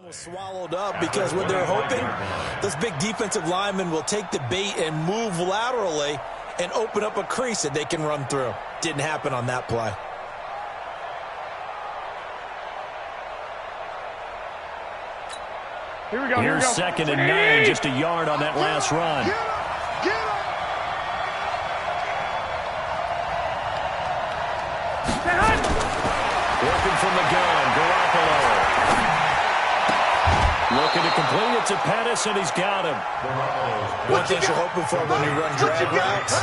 Was swallowed up because what they're hoping, this big defensive lineman will take the bait and move laterally and open up a crease that they can run through. Didn't happen on that play. Here we go. Here's 2nd and 9, just a yard on that last run. Working from the gun, Garoppolo. Looking to complete it to Pettis, and he's got him. One thing you're hoping for when you run drag routes,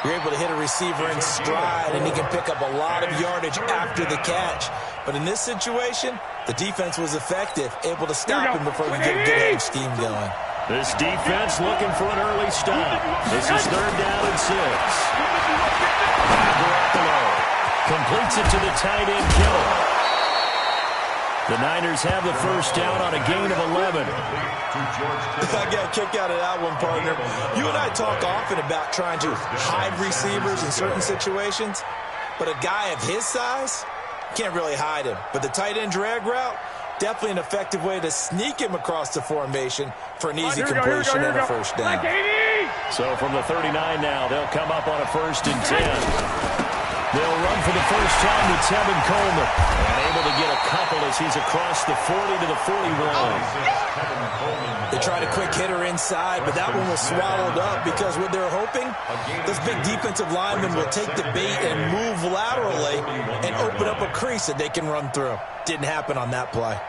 you're able to hit a receiver in stride, and he can pick up a lot of yardage after the catch. But in this situation, the defense was effective, able to stop him before we get a good edge scheme going. This defense looking for an early stop. This is 3rd down and 6. Garoppolo completes it to the tight end, Kittle. The Niners have the first down on a gain of 11. I got a kick out of that one, partner. You and I talk often about trying to hide receivers in certain situations, but a guy of his size can't really hide him. But the tight end drag route, definitely an effective way to sneak him across the formation for an easy completion and a first down. So from the 39 now, they'll come up on a 1st and 10. They'll run for the first time with Tevin Coleman. And able to get a couple as he's across the 40 to the 41. They tried a quick hitter inside, but that one was swallowed up because what they're hoping, this big defensive lineman will take the bait and move laterally and open up a crease that they can run through. Didn't happen on that play.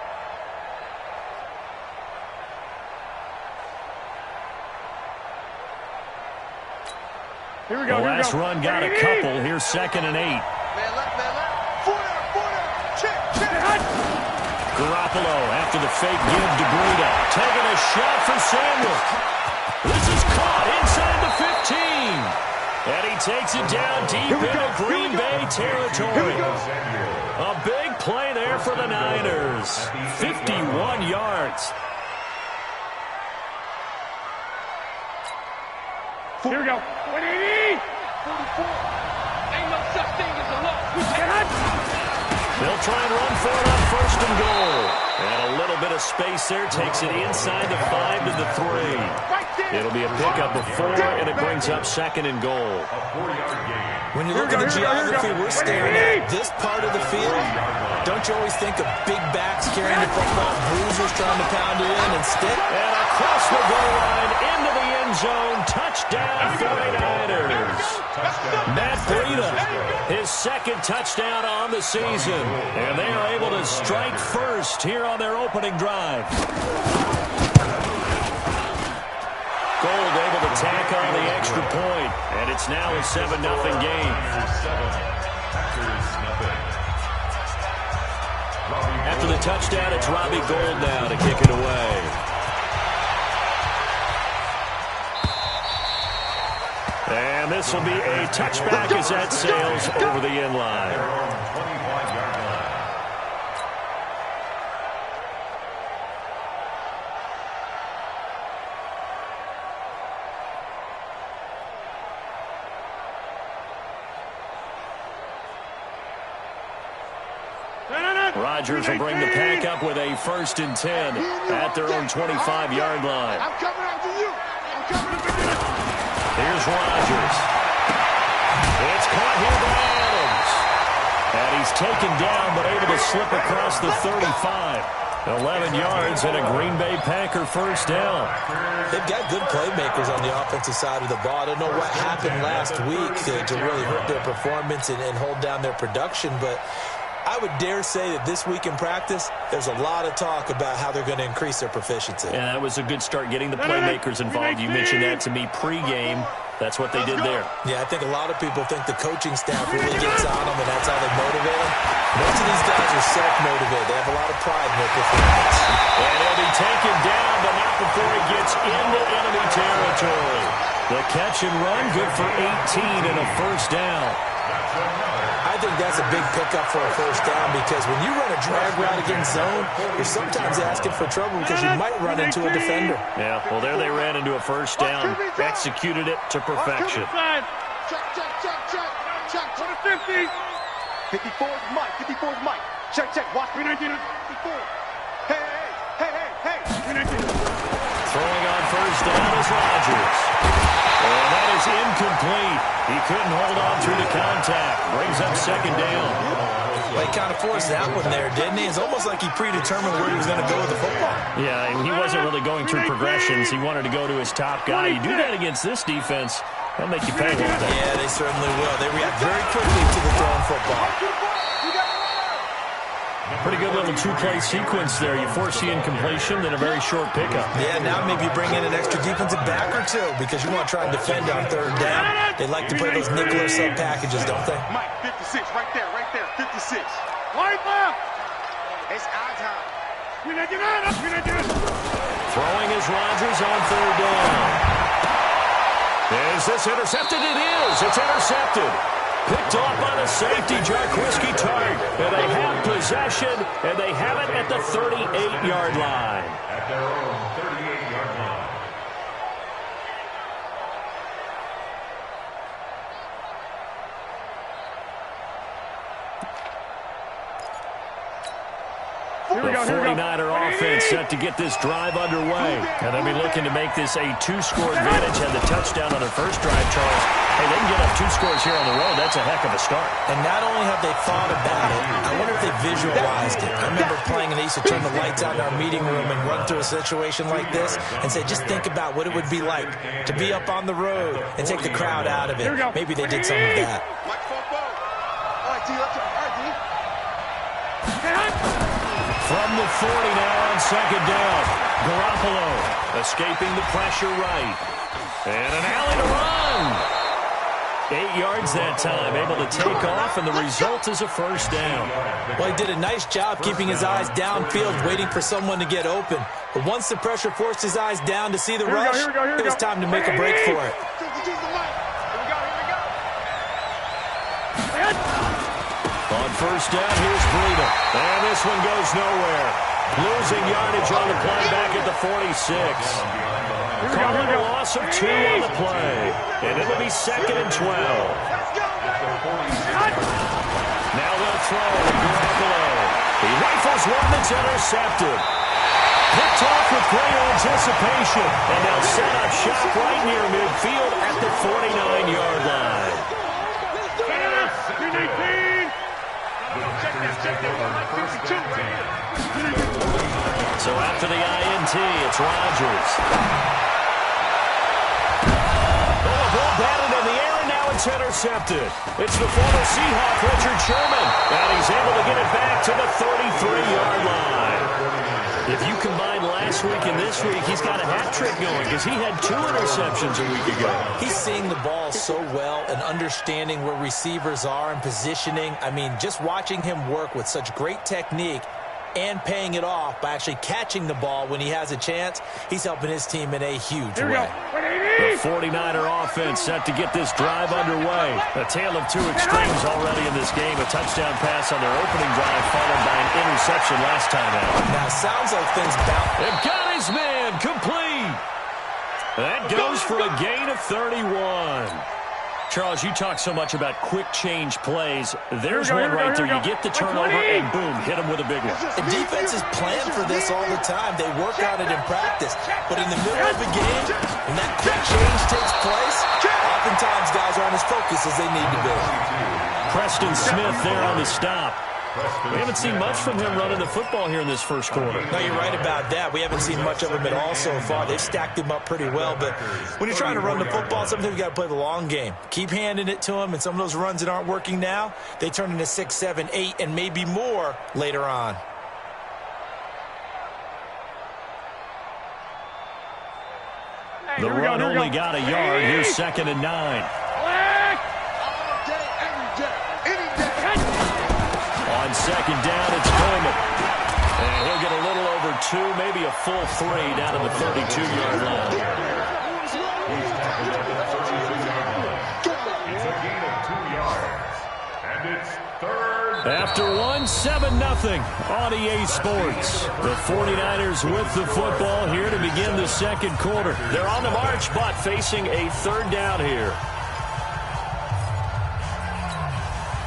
Here we go. The last run got a couple. Here's 2nd and 8. Man left. Check. Garoppolo after the fake give to Breida. Taking a shot for Samuel. This is caught inside the 15. And he takes it down deep into Green Bay territory. A big play there for the Niners. 51 yards. Here we go. 180. 44. Ain't no such thing as a loss. They'll try and run for it on 1st and goal. And a little bit of space there takes it inside the 5 to the 3. It'll be a pickup of 4, and it brings up 2nd and goal. When you look at the geography we're staring at, this part of the field, don't you always think of big backs carrying the football, bruisers trying to pound it in and stick? And across the goal line, into the end zone, touchdown 49ers. Matt Breida, his 2nd touchdown on the season. And they are able to strike first here on their opening drive. Gold able to tack on the extra point, and it's now a 7-0 game. After the touchdown, it's Robbie Gould now to kick it away. And this will be a touchback as that sails over the end line. Rodgers will bring the pack up with a 1st and 10 at their own 25-yard line. I'm coming after you. Here's Rodgers. It's caught here by Adams. And he's taken down but able to slip across the 35. 11 yards and a Green Bay Packer first down. They've got good playmakers on the offensive side of the ball. I don't know what happened last week to really hurt their performance and hold down their production, but I would dare say that this week in practice, there's a lot of talk about how they're going to increase their proficiency. Yeah, that was a good start getting the playmakers involved. You mentioned that to me pregame. That's what they did there. Yeah, I think a lot of people think the coaching staff really gets on them, and that's how they motivate them. Most of these guys are self-motivated. They have a lot of pride in their performance. And he'll be taken down, but not before he gets into enemy territory. The catch and run, good for 18 and a first down. I think that's a big pickup for a first down because when you run a drag route against zone, you're sometimes asking for trouble because you might run into a defender. Yeah, well, there they ran into a first down, executed it to perfection. Check. 50. 54 is Mike. Check. Watch me. 54. Hey. goes down as Rodgers. And that is incomplete. He couldn't hold on through the contact. Brings up second down. Well, he kind of forced that one there, didn't he? It's almost like he predetermined where he was going to go with the football. Yeah, he wasn't really going through progressions. He wanted to go to his top guy. You do that against this defense, they'll make you pay a little bit. Yeah, they certainly will. They react very quickly to the thrown football. Pretty good little two-play sequence there. You force the incompletion, then a very short pickup. Yeah, now maybe you bring in an extra defensive back or two because you want to try and defend on third down. They like to play those nickel or sub packages, don't they? Mike, 56, right there, 56. Right left. It's our time. Throwing is Rodgers on third down. Is this intercepted? It is. It's intercepted. Picked off by the safety, Jarquiski Tart. And they have possession, and they have it at the 38-yard line. At their own 38-yard line. The 49er offense set to get this drive underway. And they'll be looking to make this a two-score advantage. Had the touchdown on their first drive, Charles. Hey, they can get up 2 scores here on the road. That's a heck of a start. And not only have they thought about it, I wonder if they visualized it. I remember playing and they used to turn the lights out in our meeting room and run through a situation like this and say, just think about what it would be like to be up on the road and take the crowd out of it. Maybe they did some of that. Mike, all right, D, let's go. All right, D. From the 40 now on second down. Garoppolo escaping the pressure right. And an alley to run. 8 yards that time, able to take off, and the result is a first down. Well, he did a nice job keeping his eyes downfield, waiting for someone to get open. But once the pressure forced his eyes down to see the rush, it was time to make a break for it. On first down, here's Breida. And this one goes nowhere. Losing yardage on the play back at the 46. Calling a loss of 2 on the play. And it'll be second and 12. Now they'll throw Garoppolo. He rifles one that's intercepted. Picked off with great anticipation. And they'll set up shop right near midfield at the 49-yard line. So after the INT, it's Rodgers. Oh, a ball batted in the air, and now it's intercepted. It's the former Seahawk, Richard Sherman, and he's able to get it back to the 33-yard line. If you combine last week and this week, he's got a hat trick going because he had 2 interceptions a week ago. He's seeing the ball so well and understanding where receivers are and positioning. I mean, just watching him work with such great technique and paying it off by actually catching the ball when he has a chance, he's helping his team in a huge way. The 49er offense set to get this drive underway. A tale of 2 extremes already in this game. A touchdown pass on their opening drive followed by an interception last time out. Now, sounds like things bounce. They've got his man complete. That goes for a gain of 31. Charles, you talk so much about quick change plays. There's one right there. You get the turnover and boom, hit him with a big one. The defenses plan for this all the time. They work on it in practice. But in the middle of the game, when that quick change takes place, oftentimes guys aren't as focused as they need to be. Preston Smith there on the stop. We haven't seen much from him running the football here in this first quarter. No, you're right about that. We haven't seen much of him at all so far. They've stacked him up pretty well. But when you're trying to run the football, sometimes you've got to play the long game. Keep handing it to him, and some of those runs that aren't working now, they turn into 6, 7, 8, and maybe more later on. The run only got a yard. Here's second and 9. On second down, it's Coleman. And he'll get a little over 2, maybe a full 3 down to the 32-yard line. It's a gain of 2 yards. And it's third. After 1, 7-0 on EA Sports. The 49ers with the football here to begin the second quarter. They're on the march, but facing a third down here.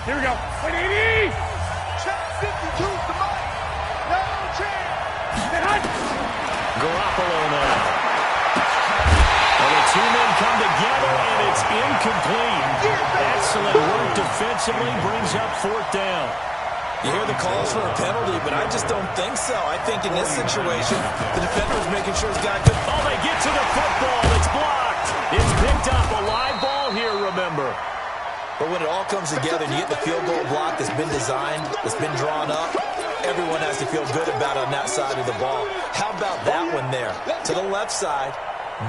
Here we go. 180! Garoppolo now. two men come together, and it's incomplete. Excellent work defensively, brings up fourth down. You hear the calls for a penalty, but I just don't think so. I think in this situation, the defender is making sure his guy could... Oh, they get to the football. It's blocked. It's picked up. A live ball here, remember. But when it all comes together and you get the field goal block that's been designed, that's been drawn up, everyone has to feel good about it on that side of the ball. How about that one there? To the left side,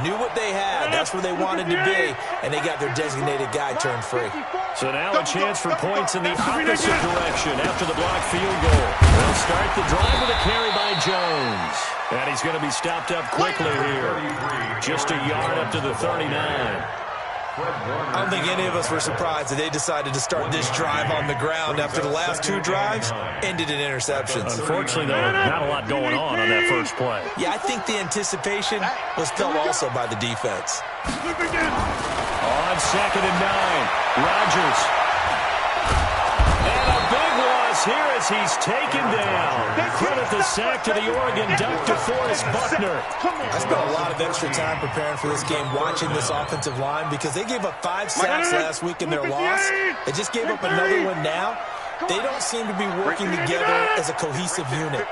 knew what they had. That's where they wanted to be, and they got their designated guy turned free. So now a chance for points in the opposite direction after the blocked field goal. They'll start the drive with a carry by Jones. And he's going to be stopped up quickly here. Just a yard up to the 39. I don't think any of us were surprised that they decided to start this drive on the ground after the last two drives ended in interceptions. Unfortunately, though, not a lot going on that first play. Yeah, I think the anticipation was felt also by the defense. On 2nd and 9, Rodgers. And a big loss here as he's taken down. Credit the sack to the Oregon Duck, DeForest Buckner. I spent a lot of extra time preparing for this game watching this offensive line because they gave up 5 sacks last week in their loss. They just gave up another one now. They don't seem to be working together as a cohesive unit.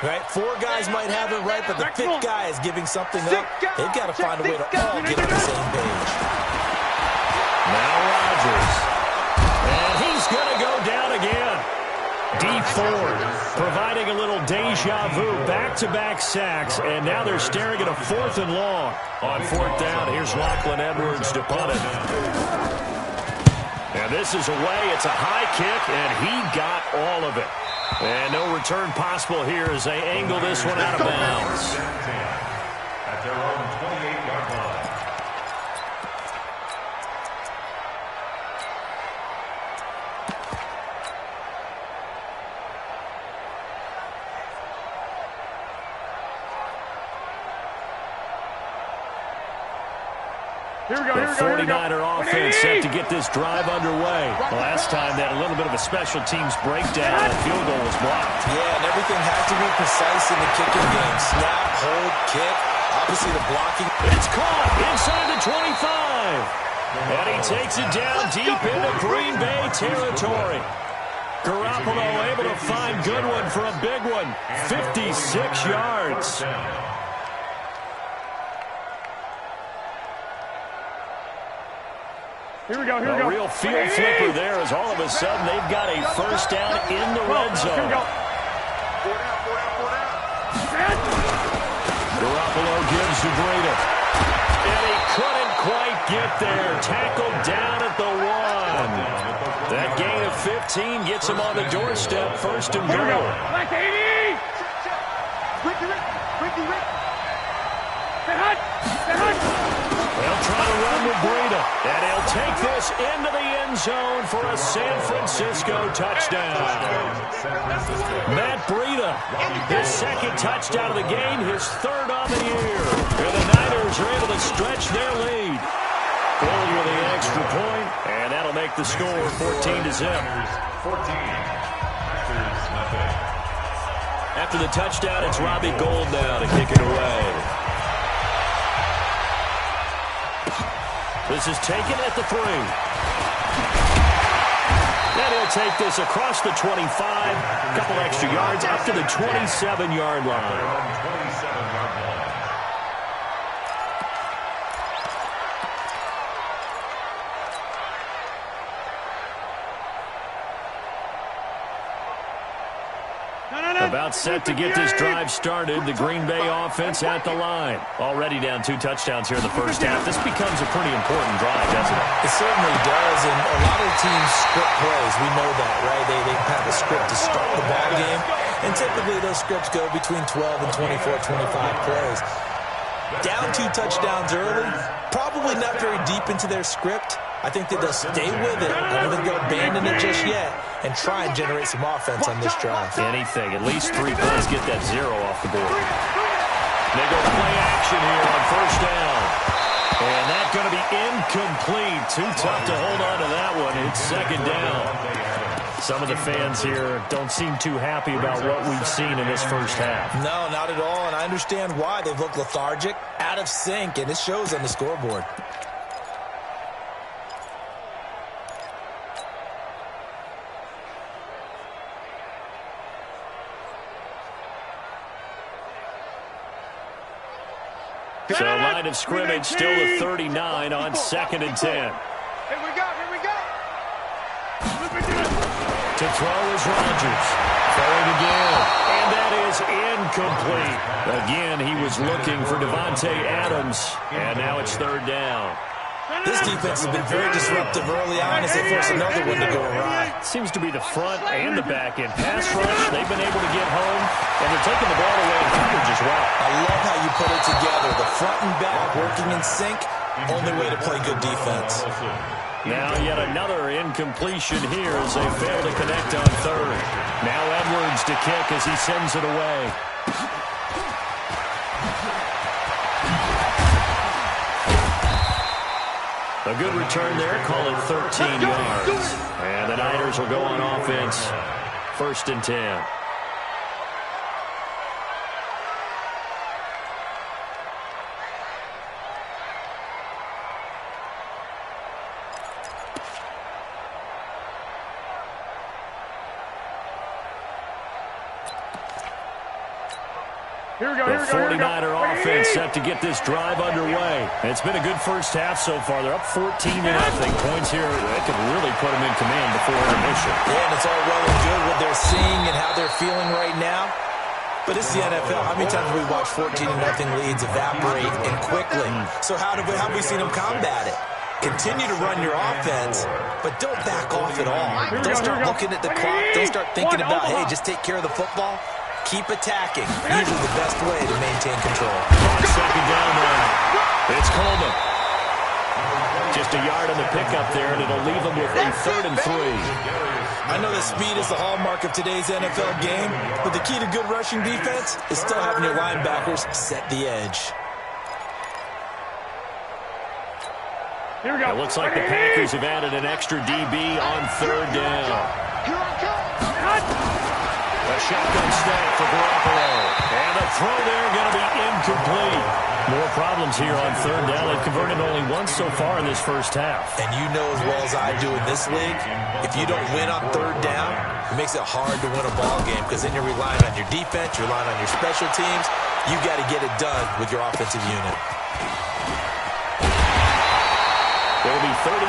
Right? 4 guys might have it right, but the 5th guy is giving something up. They've got to find a way to all get on the same page. Now Rodgers. And he's going to go down again. D Ford providing a little deja vu, back-to-back sacks, and now they're staring at a 4th and long. On 4th down, here's Lachlan Edwards to punt it. And this is away. It's a high kick, and he got all of it. And no return possible here as they angle this one out of bounds. At their own 28-yard line. Here we go, The here we go, here we go. 49er offense set to get this drive underway. Last time they had a little bit of a special teams breakdown and the field goal was blocked. Yeah, and everything had to be precise in the kicking game. Snap, hold, kick. Obviously the blocking. It's caught inside the 25. And he takes it down deep into Green Bay territory. Garoppolo able to find Goodwin for a big one. 56 yards. Here we go, here we go. A real field flipper there as all of a sudden they've got a first down in the red zone. Here we go. 4 down. Garoppolo gives to Breida. And he couldn't quite get there. Tackled down at the 1. That gain of 15 gets him on the doorstep, 1st and Here we go. goal. Like 80. Ricky. Stay hot. They'll try to run with Breida. And he'll take this into the end zone for a San Francisco touchdown. Matt Breida, his 2nd touchdown of the game, his 3rd on the year. And the Niners are able to stretch their lead. Early with the extra point, and that'll make the score 14-0. 14. Packers, nothing. After the touchdown, it's Robbie Gould now to kick it away. This is taken at the 3. And he'll take this across the 25. A couple extra yards up to the 27-yard line. 27-yard line. About set to get this drive started. The Green Bay offense at the line. Already down 2 touchdowns here in the first half. This becomes a pretty important drive, doesn't it? It certainly does, and a lot of teams script plays. We know that, right? They have a script to start the ball game, and typically those scripts go between 12 and 24, 25 plays. Down 2 touchdowns early, probably not very deep into their script. I think that they'll stay with it. I don't think they'll abandon it just yet and try and generate some offense on this drive. Anything, at least 3 points, get that 0 off the board. They go play action here on 1st down. And that's going to be incomplete. Too tough to hold on to that one. It's second down. Some of the fans here don't seem too happy about what we've seen in this first half. No, not at all, and I understand why. They've looked lethargic, out of sync, and it shows on the scoreboard. So line of scrimmage still the 39 on 2nd and 10. Here we go, here we go. To throw is Rodgers. Throwing again. And that is incomplete. Again, he was looking for Devontae Adams. And now it's 3rd down. This defense has been very disruptive early on as they force another one to go awry. Seems to be the front and the back end. Pass rush, they've been able to get home, and they're taking the ball away in coverage as well. I love how you put it together. The front and back working in sync, only way to play good defense. Now yet another incompletion here as they fail to connect on 3rd. Now Edwards to kick as he sends it away. A good return there, call it 13 yards. And the Niners will go on offense, 1st and 10. Here we go, The here we go, here we go. 49er offense set to get this drive underway. It's been a good first half so far. They're up 14-0. Points here, they could really put them in command before intermission. Yeah, and it's all well and good what they're seeing and how they're feeling right now. But it's the NFL. How many times have we watched 14-0 leads evaporate and quickly? So how have we seen them combat it? Continue to run your offense, but don't back off at all. Don't start looking at the clock. Don't start thinking about, hey, just take care of the football. Keep attacking. Usually the best way to maintain control. On 2nd down now, it's Coleman. Just a yard on the pickup there, and it'll leave them with a 3rd and 3. I know that speed is the hallmark of today's NFL game, but the key to good rushing defense is still having your linebackers set the edge. Here we go. It looks like the Packers have added an extra DB on 3rd down. Here I come. A shotgun snap for Garoppolo. And the throw there going to be incomplete. More problems here on 3rd down. They've converted only once so far in this first half. And you know as well as I do in this league, if you don't win on 3rd down, it makes it hard to win a ball game because then you're relying on your defense, you're relying on your special teams. You got to get it done with your offensive unit. There will be 37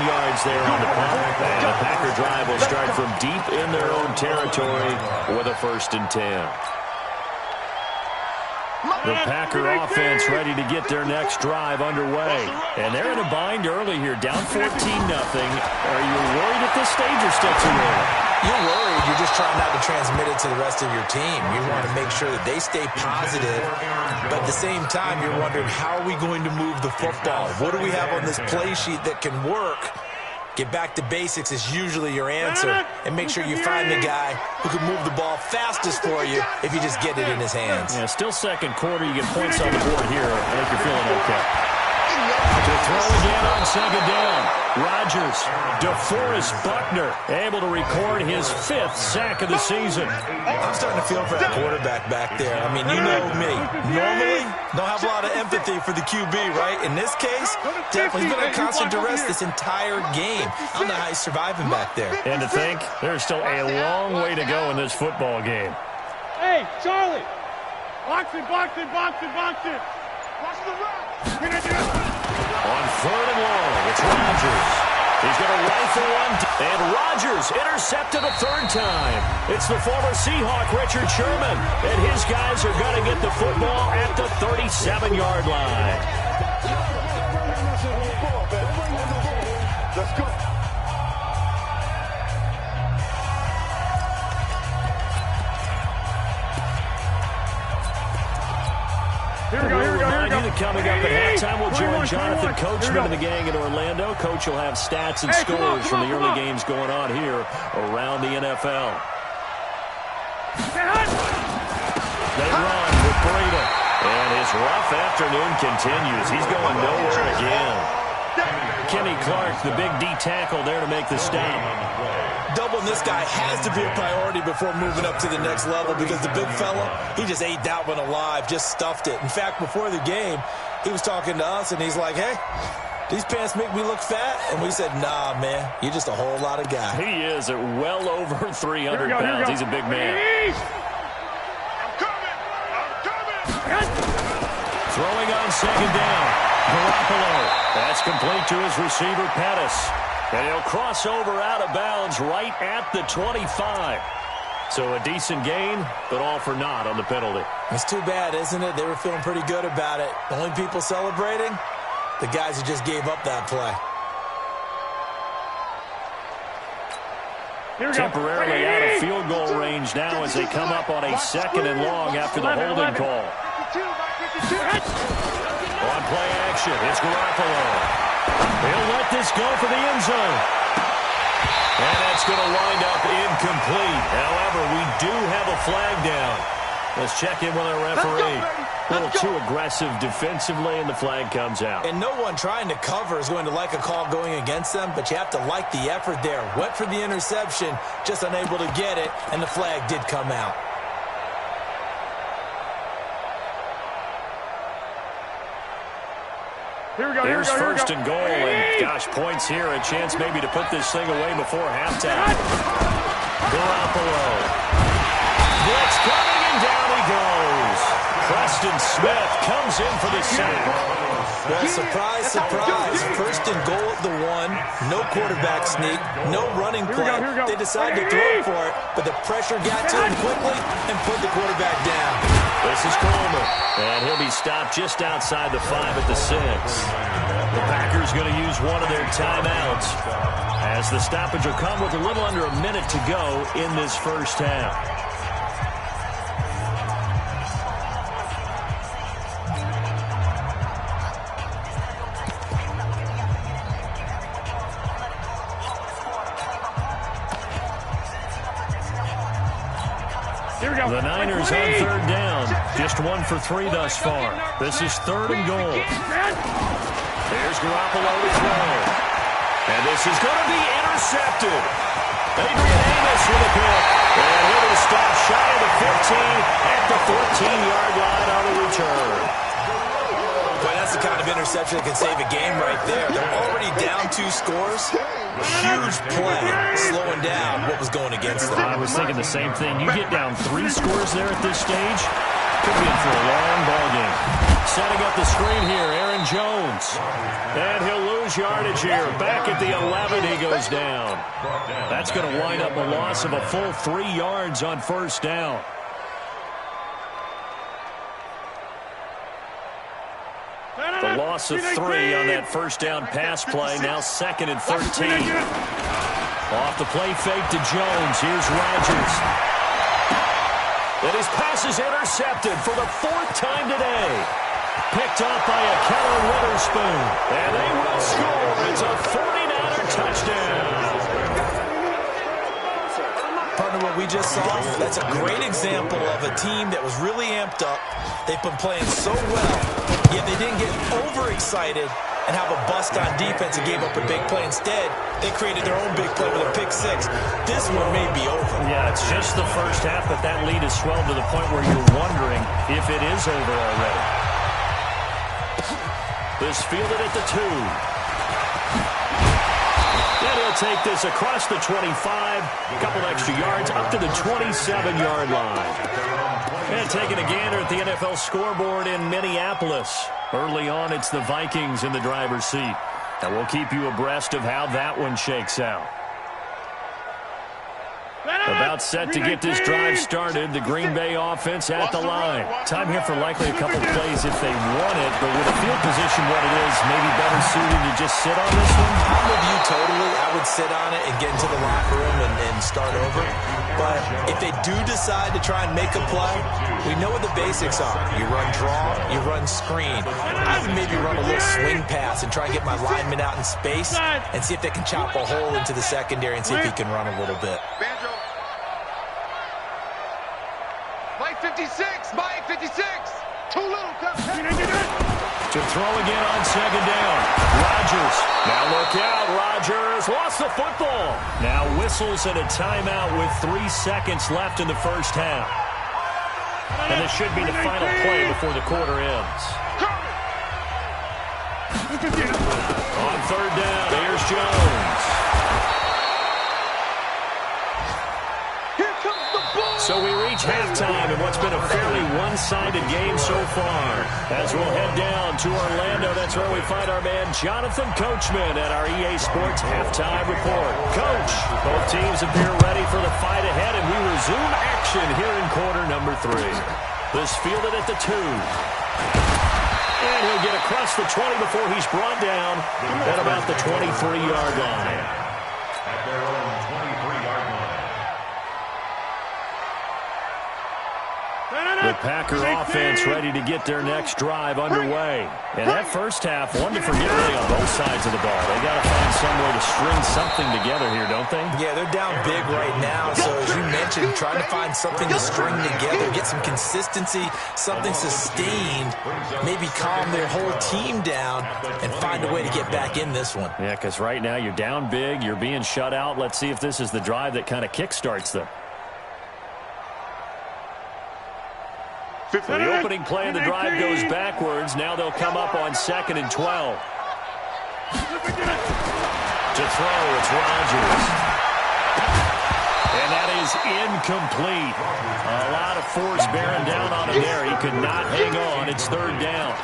yards there on the punt. And the Packer drive will start from deep in their own territory with a 1st and 10. The Packer offense ready to get their next drive underway. And they're in a bind early here, down 14-0. Are you worried at this stage or still too early? You're worried. You're just trying not to transmit it to the rest of your team. You want to make sure that they stay positive, but at the same time, you're wondering, how are we going to move the football? What do we have on this play sheet that can work? Get back to basics is usually your answer, and make sure you find the guy who can move the ball fastest for you if you just get it in his hands. Yeah, still second quarter. You get points on the board here. I think you're feeling okay. To throw again on 2nd down. Rodgers, DeForest Buckner, able to record his 5th sack of the season. I'm starting to feel for that quarterback back there. I mean, you know me. Normally, don't have a lot of empathy for the QB, right? In this case, definitely he's been on constant duress this entire game. I don't know how he's surviving back there. And to think, there's still a long way to go in this football game. Hey, Charlie. Box it, box it, box it, box it. Watch the run. On 3rd and long, it's Rodgers. He's going to rifle one, and Rodgers intercepted a 3rd time. It's the former Seahawk, Richard Sherman, and his guys are going to get the football at the 37-yard line. Let's go. Here we go, here we go, here we go. That coming up at halftime, we'll join Jonathan Coachman and the gang in Orlando. Coach will have stats and scores from the early games going on here around the NFL. They run with Breida. And his rough afternoon continues. He's going nowhere again. Kenny Clark, the big D tackle there to make the stop. Doubling this guy has to be a priority before moving up to the next level because the big fella, he just ate that one alive, just stuffed it. In fact, before the game, he was talking to us, and he's like, hey, these pants make me look fat? And we said, nah, man, you're just a whole lot of guy. He is at well over 300 pounds. He's a big man. I'm coming! Throwing on second down. Garoppolo. That's complete to his receiver, Pettis. And he'll cross over out of bounds right at the 25. So a decent gain, but all for naught on the penalty. It's too bad, isn't it? They were feeling pretty good about it. The only people celebrating, the guys who just gave up that play. Temporarily out of field goal range now as they come up on a second and long after the holding call. On play action, it's Garoppolo. He'll let this go for the end zone. And that's going to wind up incomplete. However, we do have a flag down. Let's check in with our referee. A little too aggressive defensively, and the flag comes out. And no one trying to cover is going to like a call going against them, but you have to like the effort there. Went for the interception, just unable to get it, and the flag did come out. Here's first and goal, and gosh, points here, a chance maybe to put this thing away before halftime. Garoppolo. Blitz coming, and down he goes. Preston Smith comes in for the sack. Well, surprise, surprise. First and goal at the 1. No quarterback sneak. No running play. They decide to throw for it, but the pressure got to him quickly and put the quarterback down. This is Coleman, and he'll be stopped just outside the 5 at the 6. The Packers going to use one of their timeouts as the stoppage will come with a little under a minute to go in this first half. The Niners on third down. Just 1 for 3 thus far. This is third and goal. There's Garoppolo to throw. And this is going to be intercepted. Adrian Amos with a pick. And he'll be stopped shy of the 15 at the 14-yard line on the return. Boy, that's the kind of interception that can save a game right there. They're already down 2 scores. Huge play, slowing down what was going against them. I was thinking the same thing. You get down 3 scores there at this stage, could be in for a long ball game. Setting up the screen here, Aaron Jones. And he'll lose yardage here. Back at the 11, he goes down. That's going to wind up a loss of a full 3 yards on first down. The loss of 3 on that first down pass play. Now second and 13. Off the play fake to Jones. Here's Rodgers. And his pass is intercepted for the 4th time today. Picked off by a Keller Witherspoon. And they will score. It's a 49er touchdown. Partner, what we just saw, that's a great example of a team that was really amped up. They've been playing so well, yet they didn't get overexcited and have a bust on defense and gave up a big play. Instead, they created their own big play with a pick 6. This one may be over. Yeah, it's just the first half, but that lead has swelled to the point where you're wondering if it is over already. This fielded at the 2. And he'll take this across the 25, a couple extra yards, up to the 27-yard line. And taking a gander at the NFL scoreboard in Minneapolis. Early on, it's the Vikings in the driver's seat. And we'll keep you abreast of how that one shakes out. About set to get this drive started. The Green Bay offense at the line. Time here for likely a couple plays if they want it, but with the field position what it is, maybe better suited to just sit on this one. I'm with you totally. I would sit on it and get into the locker room and start over. But if they do decide to try and make a play, we know what the basics are. You run draw, you run screen. I would maybe run a little swing pass and try and get my lineman out in space and see if they can chop a hole into the secondary and see if he can run a little bit. Mike 56, Mike 56. Too little, come. To throw again on second down. Rodgers. Now look out. Rodgers lost the football. Now whistles and a timeout with 3 seconds left in the first half. And this should be the final play before the quarter ends. On third down, here's Jones. So we reach halftime in what's been a fairly one-sided game so far. As we'll head down to Orlando, that's where we find our man Jonathan Coachman at our EA Sports Halftime Report. Coach, both teams appear ready for the fight ahead, and we resume action here in quarter number 3. This fielded at the 2. And he'll get across the 20 before he's brought down at about the 23-yard line. At their own 23-yard line. The Packer offense ready to get their next drive underway. And that first half, one to forget really on both sides of the ball. They got to find some way to string something together here, don't they? Yeah, they're down big right now. So as you mentioned, trying to find something to string together, get some consistency, something sustained, maybe calm their whole team down and find a way to get back in this one. Yeah, because right now you're down big, you're being shut out. Let's see if this is the drive that kind of kickstarts them. So the opening play of the drive goes backwards. Now they'll come up on 2nd and 12. To throw, it's Rodgers. And that is incomplete. A lot of force bearing down on him there. He could not hang on. It's third down.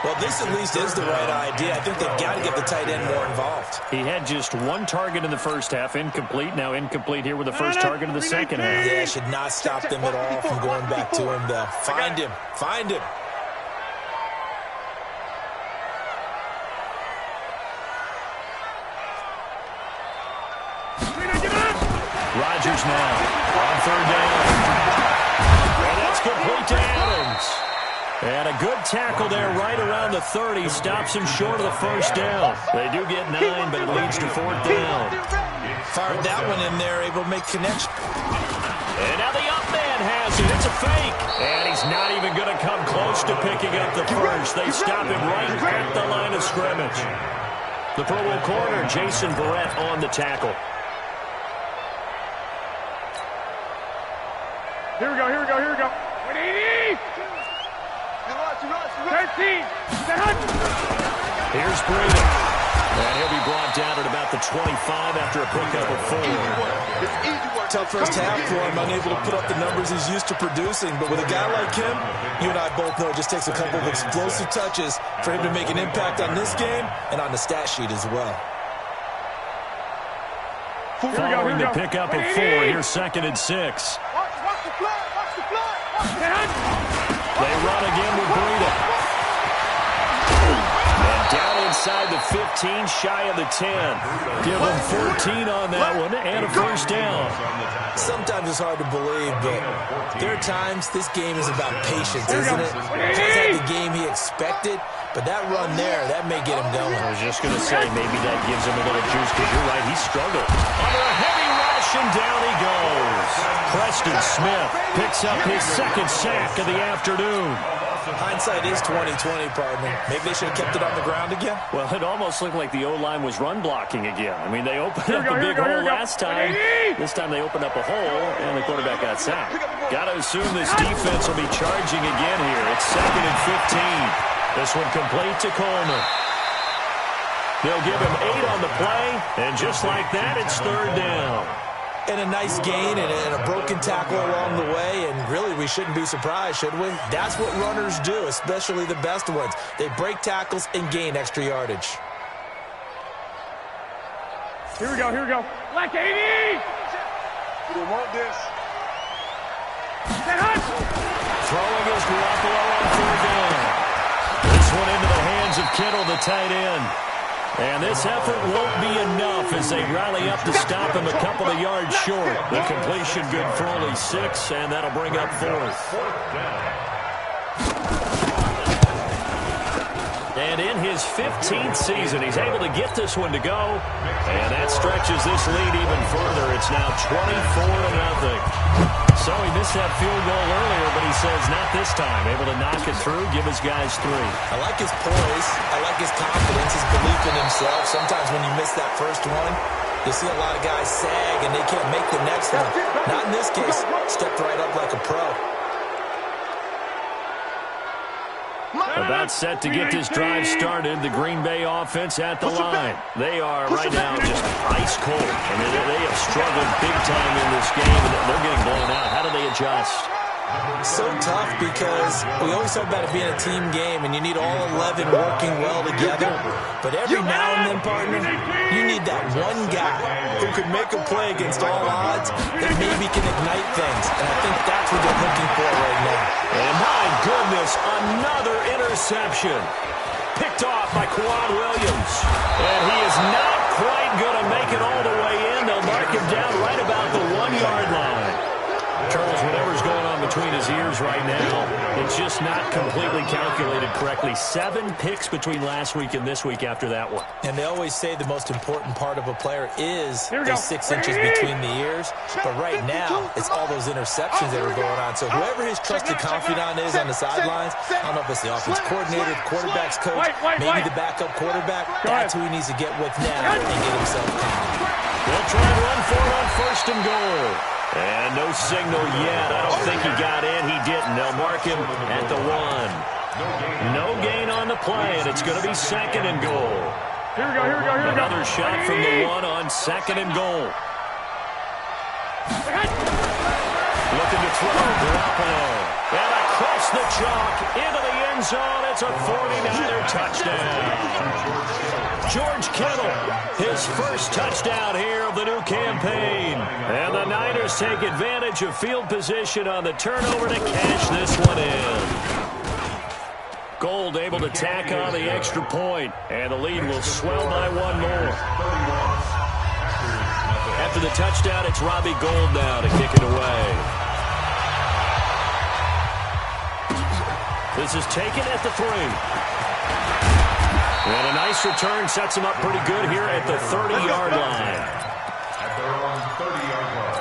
Well, this at least is the right idea. I think they've got to get the tight end more involved. He had just one target in the first half, incomplete. Now incomplete here with the first target of the second half. Yeah, should not stop them at all from going back to him, though. Find him. Find him. Rodgers now on third down. And that's complete to Adams. And a good tackle there right around the 30. Stops him short of the first down. They do get 9, but it leads to 4th down. Fired that one in there, able to make connection. And now the up man has it. It's a fake. And he's not even going to come close to picking up the first. They stop him right at the line of scrimmage. The Pro Bowl corner, Jason Verrett, on the tackle. Here we go, here we go, here we go. 180! 13! Here's Breeden. And he'll be brought down at about the 25 after a pickup of 4. Tough first half for him, unable to put up the numbers he's used to producing. But with a guy like him, you and I both know it just takes a couple of explosive touches for him to make an impact on this game and on the stat sheet as well. Following the pickup of 4, here's 2nd and 6. Watch the fly, watch the fly. They run again with Breeden. And down inside the 15, shy of the 10. Give them 14 on that one and a first down. Sometimes it's hard to believe, but there are times this game is about patience, isn't it? He's had the game he expected, but that run there, that may get him going. I was just going to say, maybe that gives him a little juice, because you're right, he struggled. Under a heavy rush, and down he goes. Preston Smith picks up his 2nd sack of the afternoon. Hindsight is 20/20, partner. Maybe they should have kept it on the ground again. Well, it almost looked like the O-line was run blocking again. I mean, they opened up a big hole last time. This time they opened up a hole, and the quarterback got sacked. Got to assume this defense will be charging again here. It's 2nd and 15. This one complete to Coleman. They'll give him 8 on the play, and just like that, it's third down. And a nice gain and a broken tackle along the way, and really we shouldn't be surprised, should we? That's what runners do, especially the best ones. They break tackles and gain extra yardage. Here we go, here we go. Black 80! You don't want this. Throwing is Garoppolo on third down. This one into the hands of Kittle, the tight end. And this effort won't be enough as they rally up to stop him a couple of yards short. The completion good for only 6, and that'll bring up 4th. And in his 15th season, he's able to get this one to go. And that stretches this lead even further. It's now 24-0. So he missed that field goal earlier, but he says not this time. Able to knock it through, give his guys 3. I like his poise. I like his confidence, his belief in himself. Sometimes when you miss that first one, you see a lot of guys sag and they can't make the next one. Not in this case. Stepped right up like a pro. About set to get this drive started, the Green Bay offense at the line. They are right now just ice cold. I mean, they have struggled big time in this game, and they're getting blown out. How do they adjust? So tough because we always talk about it being a team game, and you need all 11 working well together. But every now and then, partner, you need that one guy who could make a play against all odds that maybe can ignite things. And I think that's what they're looking for right now. And my goodness, another interception. Picked off by Quan Williams. And he is not quite going to make it all the way in. They'll mark him down right about the 1-yard line. Charles, whatever's going on between his ears right now, it's just not completely calculated correctly. 7 picks between last week and this week after that one. And they always say the most important part of a player is those 6 inches between the ears. But right now, it's all those interceptions that are going on. So whoever his trusted confidant is on the sidelines, I don't know if it's the offense coordinator, the quarterback's coach, maybe the backup quarterback, that's who he needs to get with now and get himself calm. They'll try and run for it on 1st and goal. And no signal yet. I don't think he got in. He didn't. They'll mark him at the 1. No gain on the play, and it's going to be 2nd and goal. Here we go. Another shot from the 1 on 2nd and goal. Looking to throw. Garoppolo. And across the chalk into the end zone. It's a 49er touchdown. George Kittle, his first touchdown here of the new campaign. And the Niners take advantage of field position on the turnover to cash this one in. Gold able to tack on the extra point, and the lead will swell by 1 more. After the touchdown, it's Robbie Gould now to kick it away. This is taken at the 3. And a nice return sets him up pretty good here at the 30-yard line. At their own 30-yard line.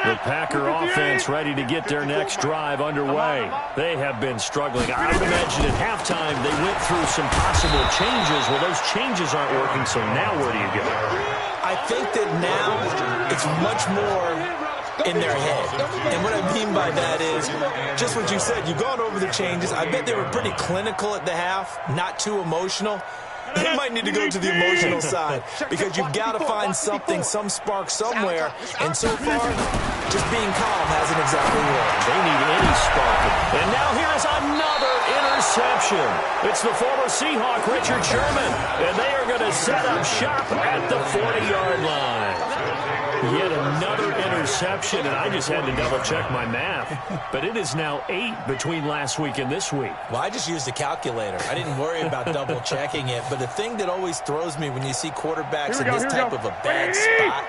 The Packer offense ready to get their next drive underway. They have been struggling. I would imagine at halftime they went through some possible changes. Well, those changes aren't working, so now where do you go? I think that now it's much more in their head. And what I mean by that is just what you said. You've gone over the changes. I bet they were pretty clinical at the half, not too emotional. They might need to go to the emotional side because you've got to find something, some spark somewhere. And so far, just being calm hasn't exactly worked. They need any spark. And now here is another interception. It's the former Seahawk, Richard Sherman. And they are going to set up shop at the 40-yard line. Yet another interception, and I just had to double-check my math. But it is now 8 between last week and this week. Well, I just used a calculator. I didn't worry about double-checking it. But the thing that always throws me when you see quarterbacks in this type of a bad spot,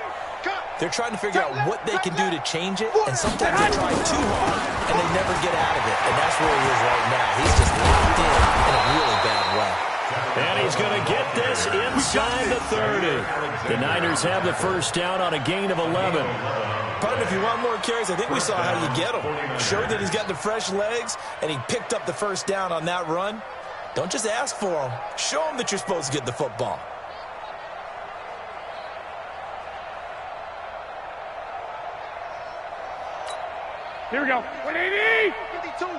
they're trying to figure out what they can do to change it, and sometimes they try too hard, and they never get out of it. And that's where he is right now. He's just locked in a really bad way. And he's going to get this inside the 30. The Niners have the first down on a gain of 11. Partner, if you want more carries, I think we saw how you get him. Showed that he's got the fresh legs, and he picked up the first down on that run. Don't just ask for him. Show him that you're supposed to get the football. Here we go. 180. 52. We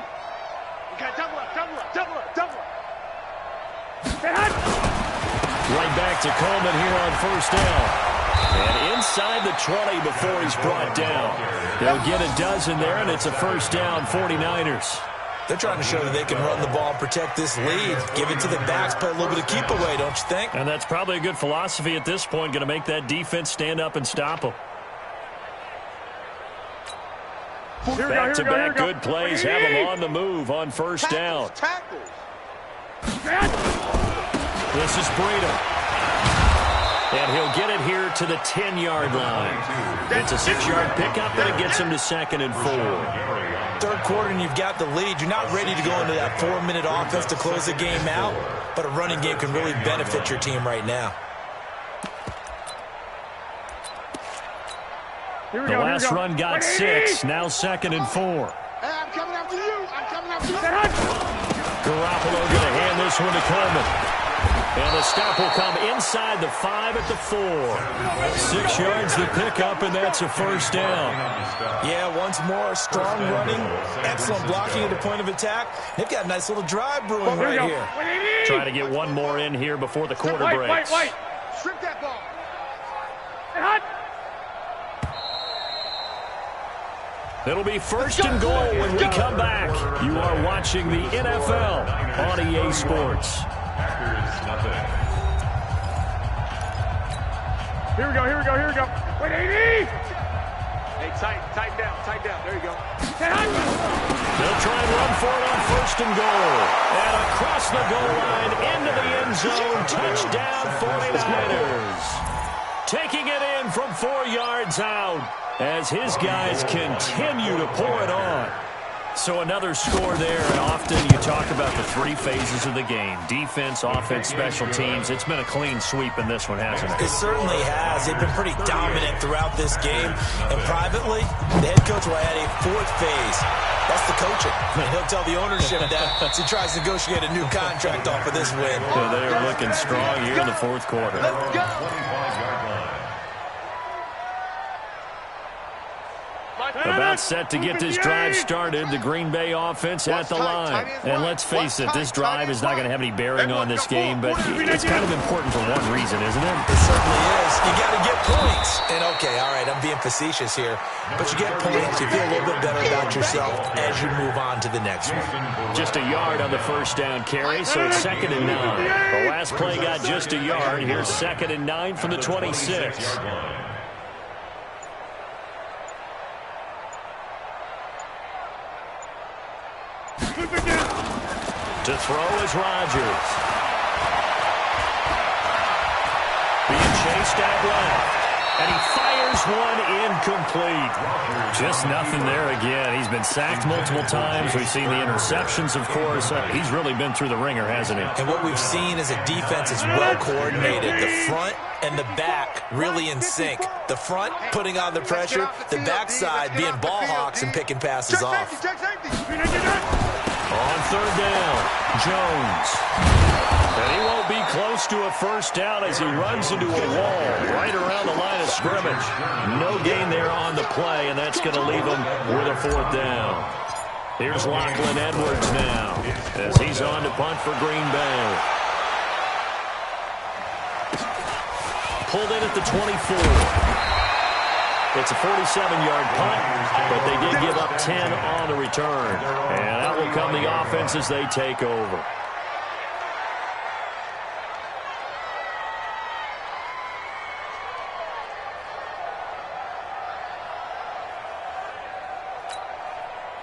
got double up. Right back to Coleman here on first down. And inside the 20 before he's brought down. They'll get a dozen there, and it's a first down, 49ers. They're trying to show that they can run the ball and protect this lead. Give it to the backs, play a little bit of keep away, don't you think? And that's probably a good philosophy at this point, going to make that defense stand up and stop them. Back-to-back good plays have them on the move on first down. This is Breida. And he'll they'll get it here to the 10-yard line. It's a 6-yard pickup, and it gets them to 2nd and 4. Third quarter, and you've got the lead. You're not ready to go into that 4-minute offense to close the game out, but a running game can really benefit your team right now. The last run got 6, now 2nd and 4. Hey, I'm coming after you. I'm coming after you. Garoppolo going to hand this one to Coleman. And the stop will come inside the 5 at the 4. 6 yards the pickup, and that's a first down. Yeah, once more, strong running, excellent blocking at the point of attack. They've got a nice little drive brewing right here. Try to get one more in here before the quarter breaks. Strip that ball. It'll be 1st and goal when we come back. You are watching the NFL on EA Sports. Here we go. Wait, 80! Hey, tighten down. There you go. They'll try and run for it on 1st and goal. And across the goal line, into the end zone, touchdown 49ers. Taking it in from 4 yards out as his guys continue to pour it on. So another score there, and often you talk about the 3 phases of the game. Defense, offense, special teams. It's been a clean sweep in this one, hasn't it? It certainly has. They've been pretty dominant throughout this game. And privately, the head coach will add a 4th phase. That's the coaching. He'll tell the ownership that as he tries to negotiate a new contract off of this win. So they are looking strong here in the 4th quarter. Let's go. About set to get this drive started. The Green Bay offense at the line. And let's face it, this drive is not going to have any bearing on this game, but it's kind of important for one reason, isn't it? It certainly is. You got to get points. And okay, all right, I'm being facetious here, but you get points, you feel a little bit better about yourself as you move on to the next one. Just a yard on the first down carry, so it's 2nd and 9. The last play got just a yard. Here's 2nd and 9 from the 26. To throw is Rodgers. Being chased out left. And he fires one incomplete. Just nothing there again. He's been sacked multiple times. We've seen the interceptions, of course. He's really been through the ringer, hasn't he? And what we've seen is a defense is well coordinated. The front and the back really in sync. The front putting on the pressure. The backside being ball hawks and picking passes off. On 3rd down, Jones. And he won't be close to a first down as he runs into a wall right around the line of scrimmage. No gain there on the play, and that's going to leave him with a 4th down. Here's Lachlan Edwards now as he's on to punt for Green Bay. Pulled in at the 24. It's a 47-yard punt, but they did give up 10 on the return. And that will come the offense as they take over.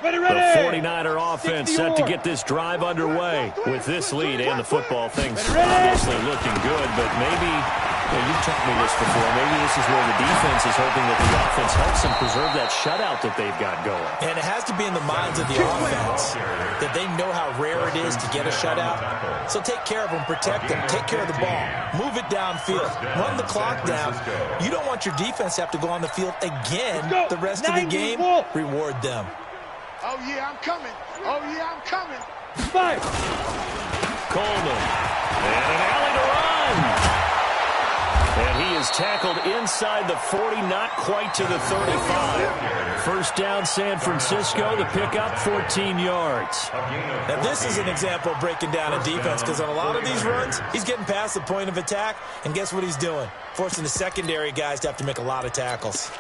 The 49er offense set to get this drive underway. With this lead and the football, things obviously looking good, but maybe, you've taught me this before, maybe this is where the defense is hoping that the offense helps them preserve that shutout that they've got going. And it has to be in the minds of the offense that they know how rare it is to get a shutout. So take care of them, protect them, take care of the ball, move it downfield, run the clock down. You don't want your defense to have to go on the field again the rest of the game. Reward them. Oh, yeah, I'm coming. Oh, yeah, I'm coming. 5. Coleman. And an alley to run. And he is tackled inside the 40, not quite to the 35. First down, San Francisco. The pickup, 14 yards. Now, this is an example of breaking down a defense because on a lot of these runs, he's getting past the point of attack. And guess what he's doing? Forcing the secondary guys to have to make a lot of tackles.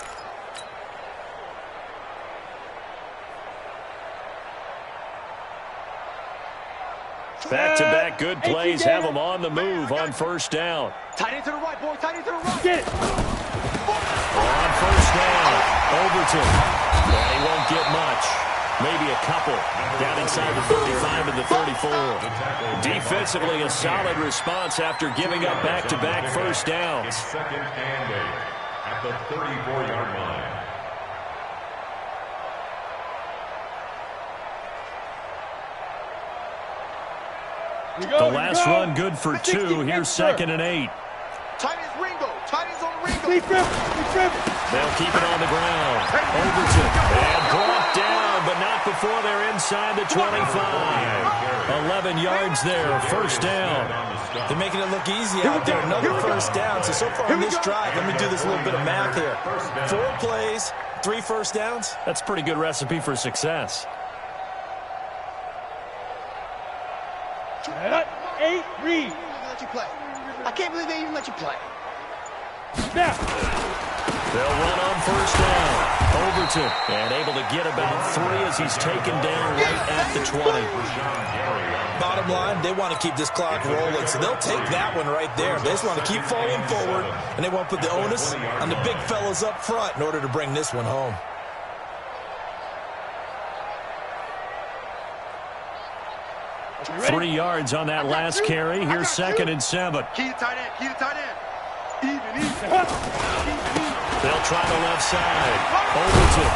Back-to-back good plays have them on the move on first down. Tight end to the right, boy. Tight end to the right. Get it. On first down, Overton. And he won't get much. maybe a couple down inside the 35 and the 34. Defensively, a solid response after giving up back-to-back first downs. Second and 8 at the 34-yard line. The last run good for 2. Here's second and 8. Tight ends Ringo. Tight ends on Ringo. They'll keep it on the ground. Overton. And brought down, but not before they're inside the 25. 11 yards there. First down. They're making it look easy out there. Another first down. So far in this drive, let me do this little bit of math here. 4 plays, 3 first downs. That's a pretty good recipe for success. 8, read. Let you play. I can't believe they even let you play. Snap. They'll run on first down. Overton, and able to get about 3 as he's taken down right at the 20. Bottom line, they want to keep this clock rolling, so they'll take that one right there. They just want to keep falling forward, and they want to put the onus on the big fellas up front in order to bring this one home. Three yards on that last carry. Here's second and 7. Key to tight end. Key to tight end. Even. They'll try the left side. Overton.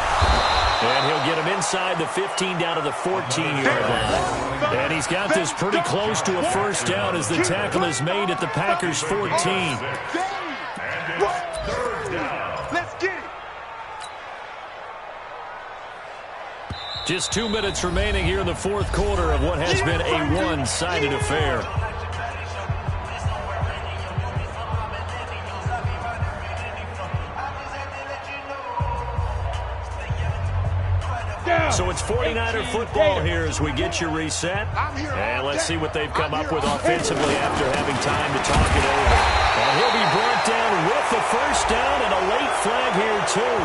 And he'll get him inside the 15 down to the 14-yard line. And he's got this pretty close to a first down as the tackle is made at the Packers' 14. Let's get it. Just 2 minutes remaining here in the fourth quarter of what has been a one-sided affair. So it's 49er football here as we get you reset. And let's see what they've come up with offensively after having time to talk it over. And he'll be brought down with the first down and a late flag here too.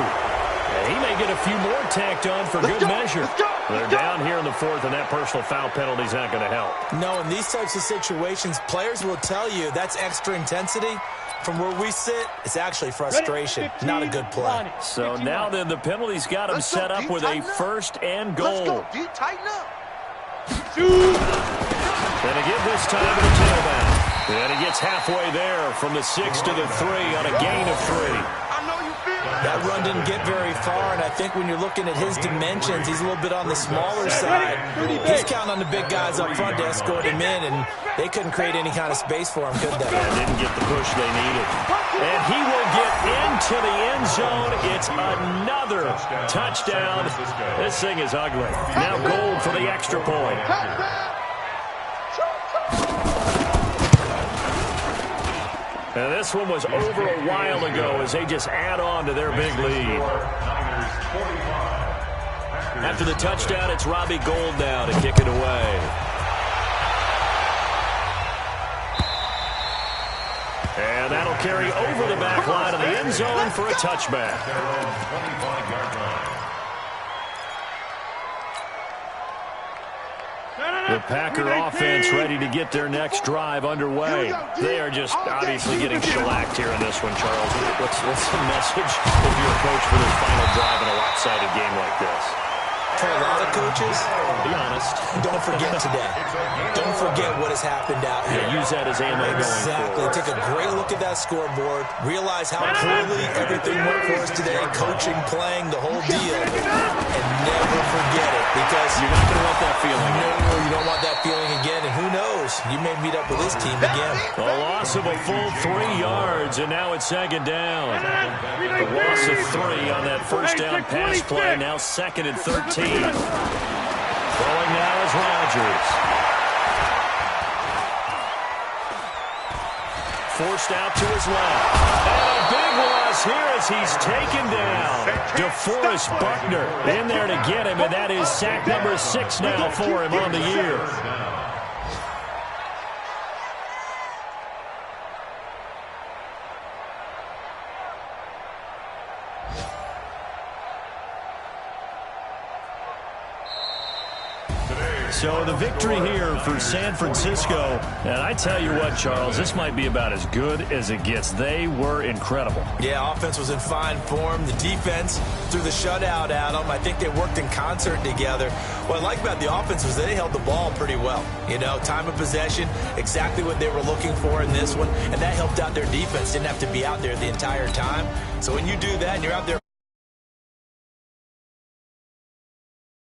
And he may get a few more tacked on for good measure. They're down here in the fourth, and that personal foul penalty is not going to help. No, in these types of situations, players will tell you that's extra intensity. From where we sit, it's actually frustration, not a good play. So now then, the penalty's got him set up with a first and goal. Let's go, D. Tighten up. And again this time to the tailback. And he gets halfway there from the 6 to the 3 on a gain of 3. I know you feel it. That run didn't get very far, and I think when you're looking at his dimensions, he's a little bit on the smaller side. He's counting on the big guys up front to escort him in, and they couldn't create any kind of space for him, could they? And didn't get the push they needed. And he will get into the end zone. It's another touchdown. This thing is ugly. Now goal for the extra point. And this one was over a while ago as they just add on to their big lead. After the touchdown, it's Robbie Gould now to kick it away. And that'll carry over the back line of the end zone for a touchback. The Packer offense ready to get their next drive underway. They are just obviously getting shellacked here in this one, Charles. What's the message if you're a coach for this final drive in a lopsided game like this? For a lot of coaches, be honest, don't forget today. Don't forget what has happened out here. Yeah, use that as ammo going Exactly. forward. Take a great look at that scoreboard. Realize how poorly everything went for us today. Coaching, playing, the whole deal. And never forget it, because You're not going to want that feeling again. no, you don't want that feeling again. And who knows? You may meet up with this team again. A loss of a full 3 yards, and now it's second down. A loss of 3 on that first down pass play. Now second and 13. Throwing now is Rodgers. Forced out to his left. And a big loss here as he's taken down. DeForest Buckner in there to get him, and that is sack number 6 now for him on the year. So the victory here for San Francisco. And I tell you what, Charles, this might be about as good as it gets. They were incredible. Yeah, offense was in fine form. The defense threw the shutout at them. I think they worked in concert together. What I like about the offense was they held the ball pretty well. You know, time of possession, exactly what they were looking for in this one. And that helped out their defense. Didn't have to be out there the entire time. So when you do that and you're out there